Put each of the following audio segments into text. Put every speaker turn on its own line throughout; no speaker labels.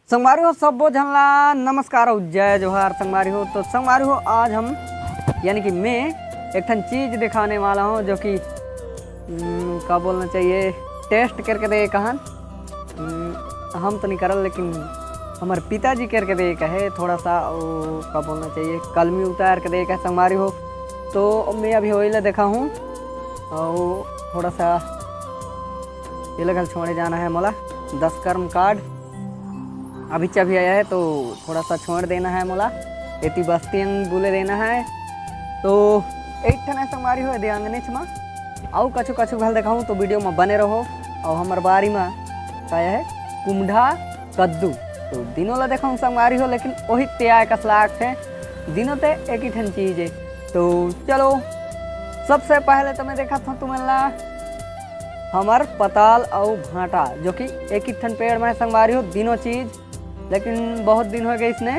संगवारी हो सबो झनला नमस्कार और जय जोहार संगवारी हो। तो संगवारी हो आज हम यानी कि मैं एक ठन चीज़ दिखाने वाला हूँ जो कि क्या बोलना चाहिए टेस्ट करके दे कहान हम तो नहीं करल लेकिन हमारे पिताजी करके दे कहे थोड़ा सा वो क्या बोलना चाहिए कलमी उतार के दे कहे संगवारी हो। तो मैं अभी वही देखा हूँ और थोड़ा सा ये लगल छोड़े जाना है मोला 10 कर्म कार्ड अभी चभी आया है तो थोड़ा सा छोड़ देना है मोला एती बस्ती बुले देना है। तो एक ठन ऐसा हमारी हो दे अंगनेच में आउ कछु कछु भल दिखाऊँ तो वीडियो में बने रहो। और हमार बारी में क्या है कुम्ढा कद्दू तो दिनों ला दिखाऊँ संगवारी हो लेकिन वही त्याग का सलाख है दिनों ते एक ही ठन चीज़ है। तो चलो सबसे पहले तो मैं देखा था तुम्हें ला हमार पताल और भांटा जो कि एक ही ठन पेड़ में संगवारी हो दिनों चीज़ लेकिन बहुत दिन हो गए इसने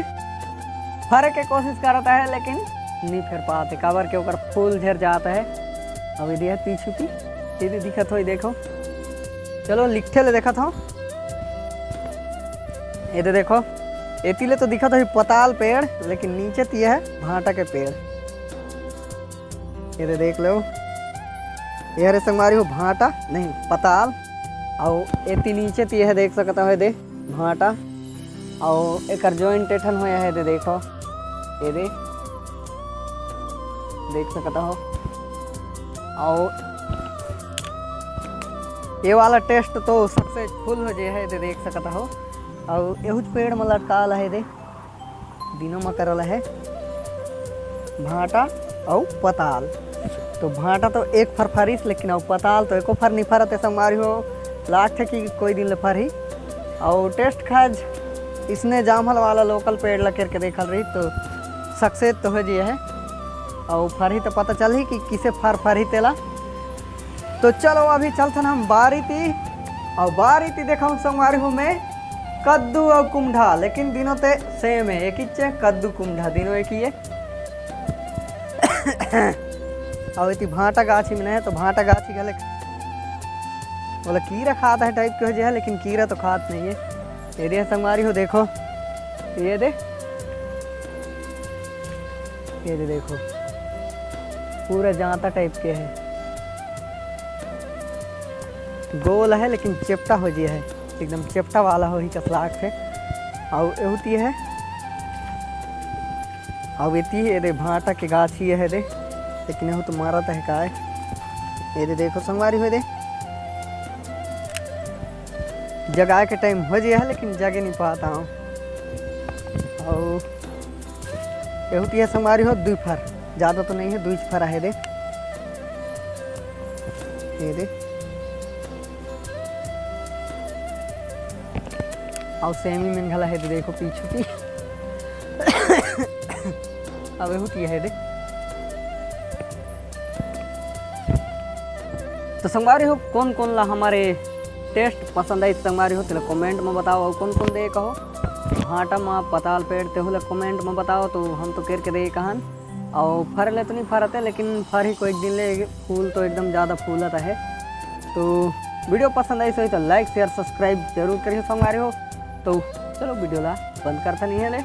फरे के कोशिश करता है लेकिन नहीं फिर पाते काबर के ऊपर फूल झर जाता है। अब यदि है पीछू की यदि दिखत हो देखो चलो लिखते ले देखा था ये देखो एतीले तो दिखा था पताल पेड़ लेकिन नीचे तो यह है भांटा के पेड़ ये देख लो ये हरे संगवारी हो भांटा नहीं पताल और एती नीचे तो यह देख सकता है दे भांटा और एक जॉइंट एठन हुआ है दे देखो ये देख सकता हो। और ये वाला टेस्ट तो सक्सेसफुल हो जाए है दे देख सकता हो। और यहूच पेड़ में लटकाल है दे दिनों में करल है भांटा और पताल। तो भांटा तो एक फर फरिस लेकिन और पताल तो एको फर नहीं फरते संगवारी हो लास्ट है कि कोई दिन ले फरी। और टेस्ट खाज इसने जामहल वाला लोकल पेड़ लग करके देखल रही तो सक्सेस तो हो जाए है और फरी तो पता चल ही कि किसे फर ही तेला। तो चलो अभी चलते हम बारी थी और बारी थी देखा संगवारी हूँ मैं कद्दू और कुम्ढा लेकिन दिनों ते सेम है एक ही कद्दू कुम्ढा दिनों एक ही है। और इतनी भांटा गाछी में है तो भांटा गाछी गले बोला कीड़ा खाता है टाइप के हो जाए लेकिन कीड़ा तो खात नहीं है। ये दे संगवारी हो देखो ये दे देखो पूरा जांता टाइप के है गोल है लेकिन चेपटा हो जिया है एकदम चेपटा वाला हो ही कसलाक है। और होती है और इतनी है दे भांटा के गाछी है दे लेकिन यह तो मारा है का है ये दे देखो संगवारी हो दे जगाए के टाइम हो जाए है लेकिन जगे नहीं पाता हूँ। और होती है संगवारी हो 2 फर ज़्यादा तो नहीं है 2 फर है दे ये दे। और सेमी में घला है दे देखो पीछू की अब होती है दे। तो संगवारी हो कौन कौन ला हमारे टेस्ट पसंद आई संगवारी हो तो कमेंट में बताओ और कौन कौन दे कहो भांटा में पताल पेड़ ते हो कमेंट में बताओ तो हम तो करके दे कहान। और फर ले तो नहीं फरते लेकिन फर ही कोई दिन ले फूल तो एकदम ज़्यादा फूलता है। तो वीडियो पसंद आई सही तो लाइक शेयर सब्सक्राइब जरूर करिए संगवारी हो। तो चलो वीडियो ला बंद करता नहीं है ले।